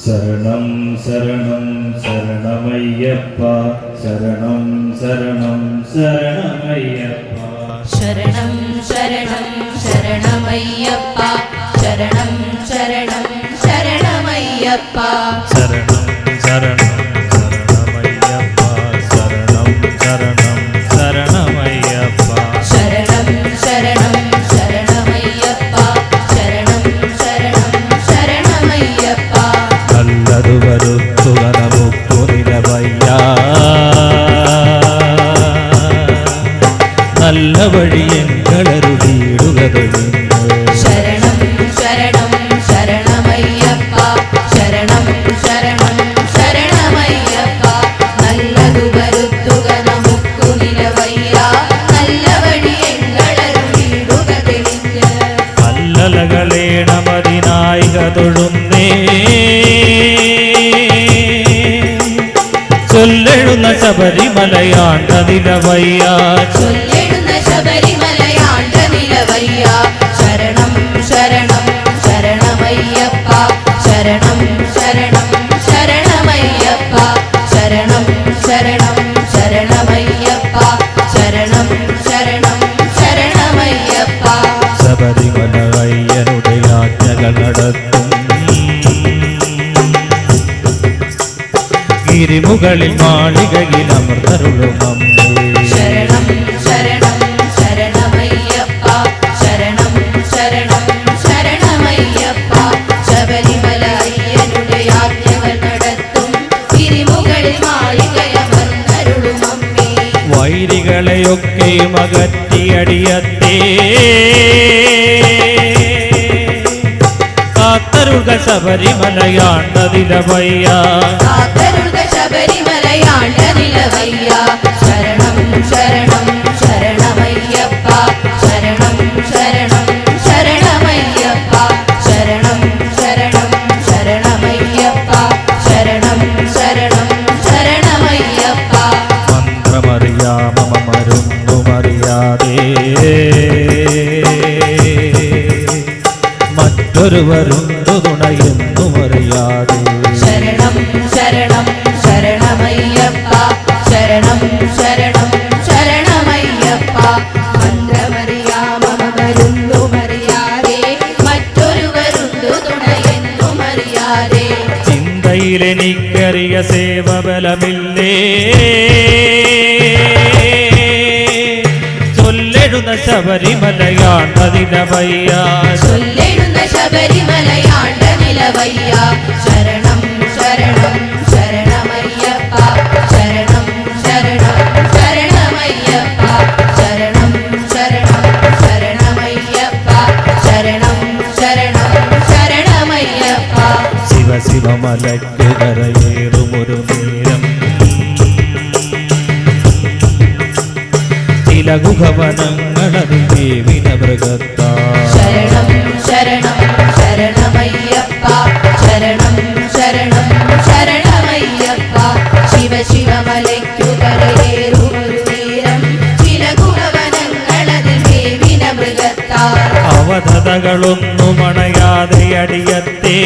ശരണം ശരണം ശരണമയ്യപ്പ ശരണം ശരണം ശരണമയ്യപ്പ ശരണം ശരണം ശരണമയ്യപ്പ ശരണം ശരണം ശരണമയ്യപ്പ ശരണം ശരണം ശരണമയ്യപ്പ ശരണം ശരണം ശരണമയ്യപ്പ ശരണം ശരണം ശരണമയ്യപ്പ ശരണം ശരണം ശരണമയ്യപ്പ നല്ലതു വരുത്തുക നമുക്കു നിലവയ്യ നല്ല വഴി എങ്ങളരുളിയിടുക ശരണം ശരണം ശരണമയ്യപ്പ ശരണം ശരണം ശരണമയ്യപ്പ നല്ലതു വരുത്തുക നമുക്കു നിലവയ്യ നല്ല വഴി എങ്ങളരുളിയിടുക തെളിഞ്ഞ് അല്ലലകളേണമതിനായിക തൊഴുന്നേ ചൊല്ലെഴുന്ന ശബരിമലയാണ്ട നിലവയ്യ ചൊല്ലിടുന്ന ശബരിമലയാണ്ട നിലവയ്യ ശരണം ശരണം ശരണമയ്യപ്പ ശരണം ശരണം ശരണമയ്യപ്പ ശരണം ശരണം ശരണമയ്യപ്പ ശരണം ശരണം ശരണമയ്യപ്പ ശബരിമല അയ്യനുടെ ആജ്ഞകൾ നടത്തും ഗിരിമുകളിൽ മാളികയിൽ അമർത്തരുളും അമ്മേ ശരണം ശരണം ശരണമയ്യപ്പ ശരണം ശരണം ശരണമയ്യപ്പ ശബരിമല അയ്യനുടെ ആജ്ഞകൾ നടത്തും ഗിരിമുകളിൽ മാളികയമർന്നരുളും അമ്മേ വൈരികളെയൊക്കെയും അകറ്റിയടിയത്തേ കാത്തരുക ശബരിമലയാണ്ട നിലവയ്യ കാത്തരുക ശബരിമലയാണ്ട നിലവയ്യ ശരണം ശരണം ശരണമയ്യപ്പ ശരണം ശരണം ശരണമയ്യപ്പ ശരണം ശരണം ശരണമയ്യപ്പ ശരണം ശരണം ശരണമയ്യപ്പ മന്ത്രമറിയാമ മരുന്നുമറിയാതെ മറ്റൊരുവരുണ്ടു തുണയെന്നുമറിയാതെ ശരണം ശരണം ശരണമയ്യപ്പ ശരണം ശരണം ശരണമയ്യപ്പ മന്ത്രമറിയാമരുന്നുമറിയാതെ മറ്റൊരുവരുണ്ടു തുണയെന്നുമറിയാതെ ചിന്തയിലെനിക്കറിയ സേവബലമില്ലേ ചൊല്ലെഴുന്ന ശബരിമലയാണ്ട നിലവയ്യ ചൊല്ലിടുന്ന ശബരിമലയാണ്ട നിലവയ്യ ശരണം ശരണം ശരണമയ്യപ്പ ശരണം ശരണം ശരണമയ്യപ്പ ശരണം ശരണം ശരണമയ്യപ്പ ശരണം ശരണം ശരണമയ്യപ്പ ശിവ ശിവമലയ്ക്ക് കരയേറുമൊരു നേരം ചില ഗുഹവനങ്ങളതിൽ ദേവിന മൃഗത്താ ശരണം ശരണം ശരണമയ്യപ്പ ശരണം ശരണം ശരണമയ്യപ്പ ശിവ ശിവമലയ്ക്കു കരയേറുമൊരു നേരം ചില ഗുണവനങ്ങളതിൽ ദേവിന മൃഗത്താൽ അവധതകളൊന്നും അണയാതെ അടിയത്തേ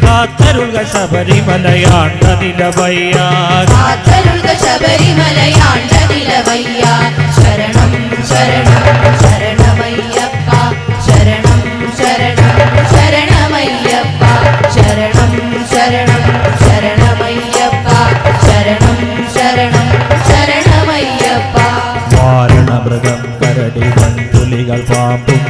കാത്തരുക ശബരിമലയാണ്ട നിലവയ്യ കാത്തരുക ശബരിമലയാണ്ട നിലവയ്യ ശരണം ശരണം ശരണമയ്യപ്പ ശരണം ശരണം ശരണമയ്യപ്പ ശരണം ശരണം ശരണമയ്യപ്പ ശരണം ശരണം ശരണമയ്യപ്പ വാരണമൃഗം കരടി വൻപുലികൾ പാമ്പും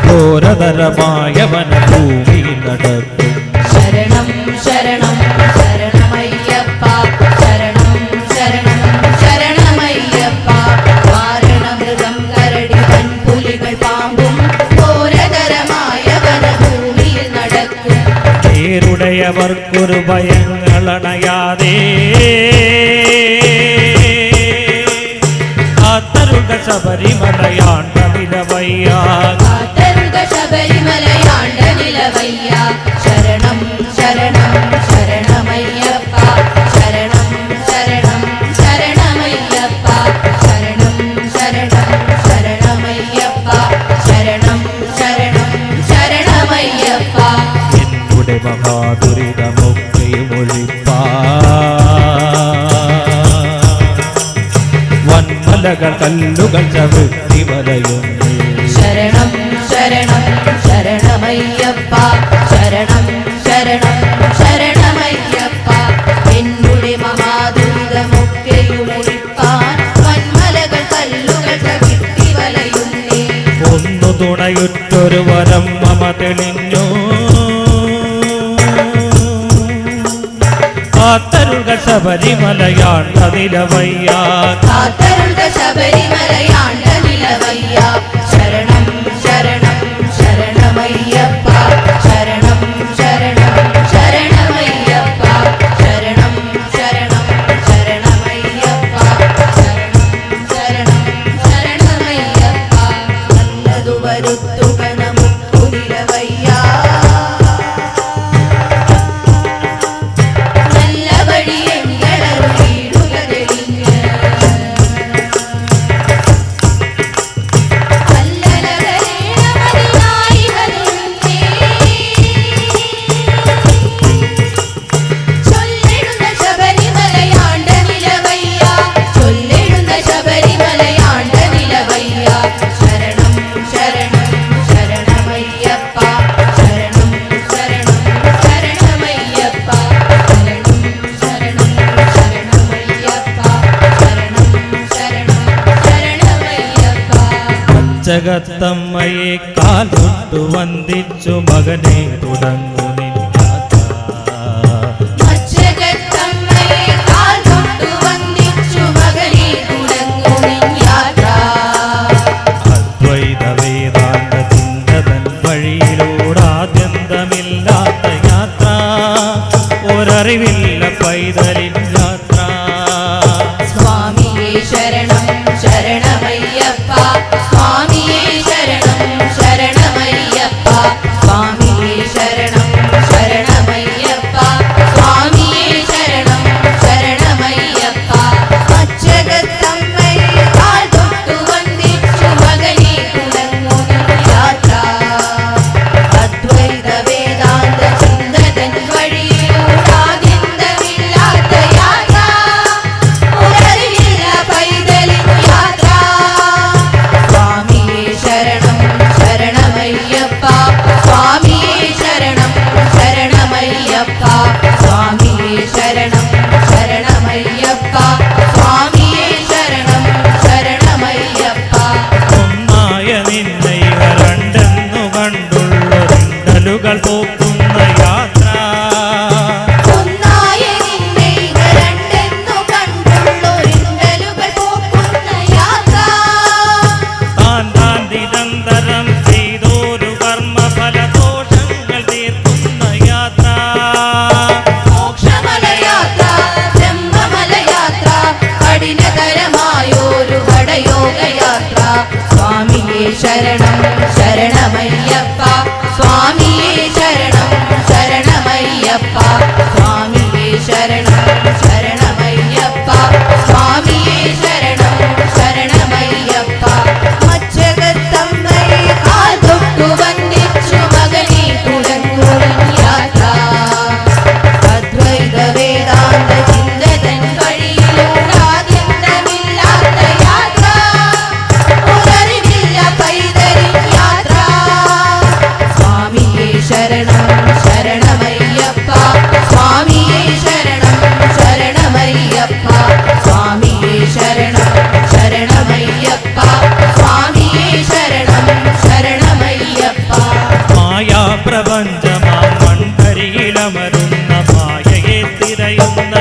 ഘോരതരമായ വനഭൂമിയിൽ നടത്തും ശരണം ശരണം ശരണമയ്യപ്പ ശരണം ശരണം ശരണമയ്യപ്പ വാരണമൃഗം കരടി വൻപുലികൾ പാമ്പും ഘോരതരമായ വനഭൂമിയിൽ നടക്കും പേരുടയവർക്കൊരു ഭയങ്ങളണയാതെ കാത്തരുക ശബരിമലയാണ്ട നിലവയ്യ കാത്തരുക ശബരിമലയാണ്ട നിലവയ്യ ശരണം ശരണം ശരണമയ്യപ്പ ശരണം ശരണം ശരണമയ്യപ്പ ശരണം ശരണം ശരണമയ്യപ്പ മഹാദുരിതമൊക്കെയും ഒഴിപ്പാ വന്മലകൾ കല്ലുകൾ ചവിട്ടി വലയുന്നു ശരണം ശരണം ശരണമയ്യപ്പ ശരണം ശരണം ശരണമയ്യപ്പ എന്നുടെ മഹാദുരിതമൊക്കെയും ഒഴിപ്പാൻ വന്മലകൾ കല്ലുകൾ ചവിട്ടി വലയുന്നേ ഒന്നു തുണയുറ്റൊരു വരം മമ തെളിഞ്ഞു കാത്തരുക ശബരിമലയാണ്ട നിലവയ്യാ കാത്തരുക ശബരിമലയാണ്ട നിലവയ്യ ശരണം ശരണം ശരണമയ്യപ്പ ശരണം ശരണം ശരണമയ്യപ്പ ശരണം ശരണം ശരണമയ്യപ്പ ശരണം ശരണം ശരണമയ്യപ്പ നല്ലതു വരുത്തുക നമുക്കു നിലവയ്യ നല്ല വഴിയെങ്കിടുക തെളിഞ്ഞ് ചൊല്ലിടുന്ന ശബരിമലയാണ്ട നിലവയ്യ ചൊല്ലിടുന്ന ശബരിമലയാണ്ട നിലവയ്യ ശരണം ശരണം ശരണമയ്യപ്പ ശരണം ശരണം ശരണമയ്യപ്പ ശരണം ശരണം ശരണമയ്യപ്പ ശരണം ശരണം ശരണമയ്യപ്പ പച്ചകത്തമ്മയെ കാലുണ്ടു വന്ദിച്ചു മകനെ തുടങ്ങു മച്ചകത്തമ്മയെ കാൽ തൊട്ടു വന്ദിച്ചു മകനെ തുടങ്ങു നിൻ യാത്ര അദ്വൈത വേദാന്ത ചിന്തതൻ വഴിയിലൂടാദ്യന്തമില്ലാത്ത യാത്ര ഒരറിവില്ല പൈതലിൻ യാത്ര സ്വാമിയേ ശരണം ശരണമയ്യപ്പ സ്വാമിയേ ശരണം ശരണമയ്യപ്പ സ്വാമിയേ ശരണം ശരണമയ്യപ്പ സ്വാമിയേ ശരണം ശരണമയ്യപ്പ മച്ചകത്തമ്മയെ കാൽ തൊട്ടു വന്ദിച്ചു മകനെ തുടങ്ങു നിൻ യാത്ര അദ്വൈത വേദാന്ത ചിന്തതൻ വഴിയിലൂടാദ്യന്തമില്ലാത്ത യാത്ര ഒരറിവില്ല പൈതലിൻ യാത്ര സ്വാമിയേ ശരണം ശരണമയ്യപ്പ സ്വാമിയേ ശരണം ശരണമയ്യപ്പ സ്വാമിയേ ശരണം ശരണമയ്യപ്പ സ്വാമിയേ ശരണം ശരണമയ്യപ്പ ഒന്നായ നിന്നെ ഇവ രണ്ടെന്നു കണ്ടുള്ളൊരിണ്ടലുകൾ പോക്കുന്ന യാത്ര ഒന്നായ നിന്നെ ഇവ രണ്ടെന്നു കണ്ടുള്ളൊരിണ്ടലുകൾ പോക്കുന്ന യാത്ര താൻ താൻ നിരന്തരം ചെയ്തോരു കർമ്മഫലദോഷങ്ങൾ തീർക്കുന്ന യാത്ര മോക്ഷമലയാത്ര ബ്രഹ്മമലയാത്ര കഠിനതരമായൊരു വടയോഗയാത്ര സ്വാമിയേ ശരണം ശരണമയ്യപ്പ സ്വാമിയേ ശരണം ശരണമയ്യപ്പ സ്വാമിയേ ശരണം ശരണമയ്യപ്പ സ്വാമിയേ ശരണം ശരണമയ്യപ്പ മച്ചകത്തമ്മയെ കാൽ തൊട്ടു വന്ദിച്ചു മകനെ തുടങ്ങു നിൻ യാത്ര അദ്വൈത വേദാന്ത ചിന്തതൻ വഴിയിലൂടാദ്യന്തമില്ലാത്ത യാത്ര ഒരറിവില്ല പൈതലിൻ യാത്ര സ്വാമിയേ ശരണം ശരണമയ്യപ്പ സ്വാമിയേ ശരണം ശരണമയ്യപ്പ സ്വാമിയേ ശരണം ശരണമയ്യപ്പ സ്വാമിയേ ശരണം ശരണമയ്യപ്പ മായാ പ്രപഞ്ചമാം മൺതരിയിലമരുന്ന മായയെ തിരയുന്ന